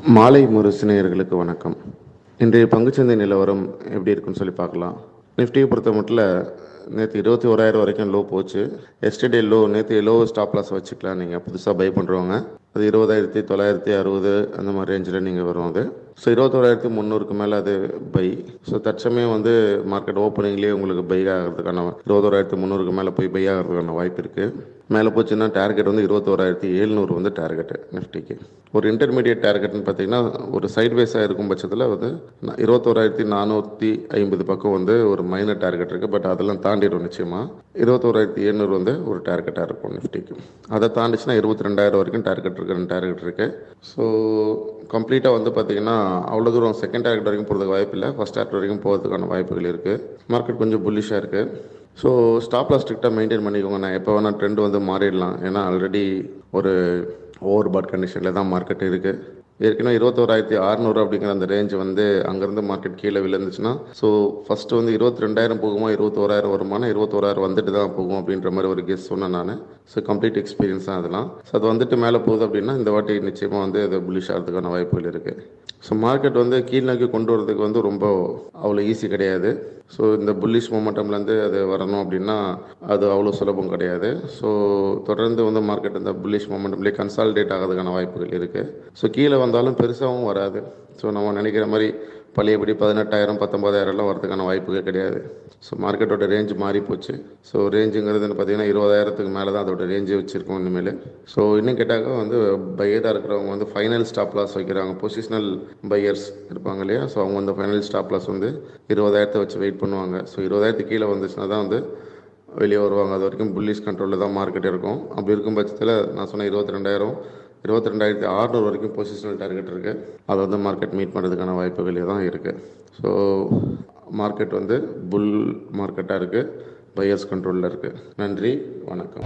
மாலை முரசு நேயர்களுக்கு வணக்கம். இன்றைய பங்குச்சந்தை நிலவரம் எப்படி இருக்குன்னு சொல்லி பார்க்கலாம். நிஃப்டியை பொறுத்த மட்டும் நேற்று 21,000 வரைக்கும் லோ போச்சு. எஸ்டர்டே லோ, நேற்று லோ ஸ்டாப் லாஸ் வச்சுக்கலாம். நீங்கள் புதுசாக பை பண்ணுறவங்க அது 20,960 அந்த மாதிரி ரேஞ்சில் நீங்கள் வரும். அது ஸோ 21,300க்கு மேலே அது பை. ஸோ தற்சமயம் வந்து மார்க்கெட் ஓப்பனிங்லேயே உங்களுக்கு பை ஆகிறதுக்கான 21,300க்கு மேலே போய் பை ஆகிறதுக்கான வாய்ப்பு இருக்குது. மேலே போச்சுன்னா டார்கெட் வந்து 21,700 வந்து டார்கெட்டு நிஃப்டிக்கு. ஒரு இன்டர்மீடியட் டார்கெட்னு பார்த்தீங்கன்னா ஒரு சைட்வேஸாக இருக்கும் பட்சத்தில் வந்து 21,450 பக்கம் வந்து ஒரு மைனர் டார்கெட் இருக்குது. பட் அதெல்லாம் தாண்டிடும் நிச்சயமாக. 21,700 வந்து ஒரு டார்கெட்டாக இருக்கும் நிஃப்டிக்கு. அதை தாண்டிச்சுன்னா 22,000 வரைக்கும் டார்கெட் இருக்குது. ஸோ கம்ப்ளீட்டாக வந்து பார்த்தீங்கன்னா அவ்வளோ தூரம் செகண்ட் டார்கெட் வரைக்கும் போகிறதுக்கு வாய்ப்பு இல்லை. ஃபஸ்ட் டார்கெட் வரைக்கும் போகிறதுக்கான வாய்ப்புகள் இருக்குது. மார்க்கெட் கொஞ்சம் புல்லிஷாக இருக்குது. ஸோ ஸ்டாப் லாஸ் ஸ்ட்ரிக்டாக மெயின்டைன் பண்ணிக்கோங்க. நான் எப்போ வேணால் ட்ரெண்ட் வந்து மாறிடலாம். ஏன்னா ஆல்ரெடி ஒரு ஓவர் பாட் கண்டிஷனில் தான் மார்க்கெட் இருக்குது. ஏற்கனவே 21,600 அப்படிங்கிற அந்த ரேஞ்ச் வந்து அங்கேருந்து மார்க்கெட் கீழே விழுந்துச்சுன்னா, ஸோ ஃபஸ்ட்டு வந்து 22,000 போகுமா, 21,000 வருமானா, 21,000 வந்துட்டு தான் போகும் அப்படின்ற மாதிரி ஒரு கெஸ் சொன்னேன் நான். ஸோ கம்ப்ளீட் எக்ஸ்பீரியன்ஸ் தான் அதெல்லாம். ஸோ அது வந்துட்டு மேலே போகுது அப்படின்னா இந்த வாட்டி நிச்சயமாக வந்து அது புல்லிஷ் ஆகிறதுக்கான வாய்ப்புகள் இருக்குது. ஸோ மார்க்கெட் வந்து கீழ் நோக்கி கொண்டு வரதுக்கு வந்து ரொம்ப அவ்வளோ ஈஸி கிடையாது. ஸோ இந்த புல்லிஷ் மொமெண்டம்லேருந்து அது வரணும் அப்படின்னா அது அவ்வளோ சுலபம் கிடையாது. ஸோ தொடர்ந்து வந்து மார்க்கெட் இந்த புல்லிஷ் மொமெண்டம்லேயே கன்சாலிடேட் ஆகிறதுக்கான வாய்ப்புகள் இருக்குது. ஸோ கீழே வந்தாலும் பெருசாகவும் வராது. ஸோ நம்ம நினைக்கிற மாதிரி பழையபடி 18,000 19,000 வரதுக்கான வாய்ப்புகள் கிடையாது. ஸோ மார்க்கெட்டோட ரேஞ்ச் மாறி போச்சு. ஸோ ரேஞ்சுங்கிறதுன்னு பார்த்தீங்கன்னா 20,000க்கு மேலே தான் அதோட ரேஞ்சு வச்சுருக்கோம் இனிமேல். ஸோ இன்னும் கேட்டாக்க வந்து பையராக இருக்கிறவங்க வந்து ஃபைனல் ஸ்டாப் லாஸ் வைக்கிறாங்க. பொசிஷனல் பையர்ஸ் இருப்பாங்க இல்லையா. ஸோ அவங்க வந்து ஃபைனல் ஸ்டாப் லாஸ் வந்து 20,000 வச்சு வெயிட் பண்ணுவாங்க. ஸோ 20,000 கீழே வந்துச்சுன்னா தான் வந்து வெளியே வருவாங்க. அது வரைக்கும் புல்லிஷ் கண்ட்ரோலில் தான் மார்க்கெட் இருக்கும். அப்படி இருக்கும் பட்சத்தில் நான் சொன்ன 22,600 வரைக்கும் பொசிஷனல் டார்கெட் இருக்குது. அதை வந்து மார்க்கெட் மீட் பண்ணுறதுக்கான வாய்ப்புகளே தான் இருக்குது. ஸோ மார்க்கெட் வந்து புல் மார்க்கெட்டாக இருக்குது, பையர்ஸ் கண்ட்ரோலில் இருக்குது. நன்றி, வணக்கம்.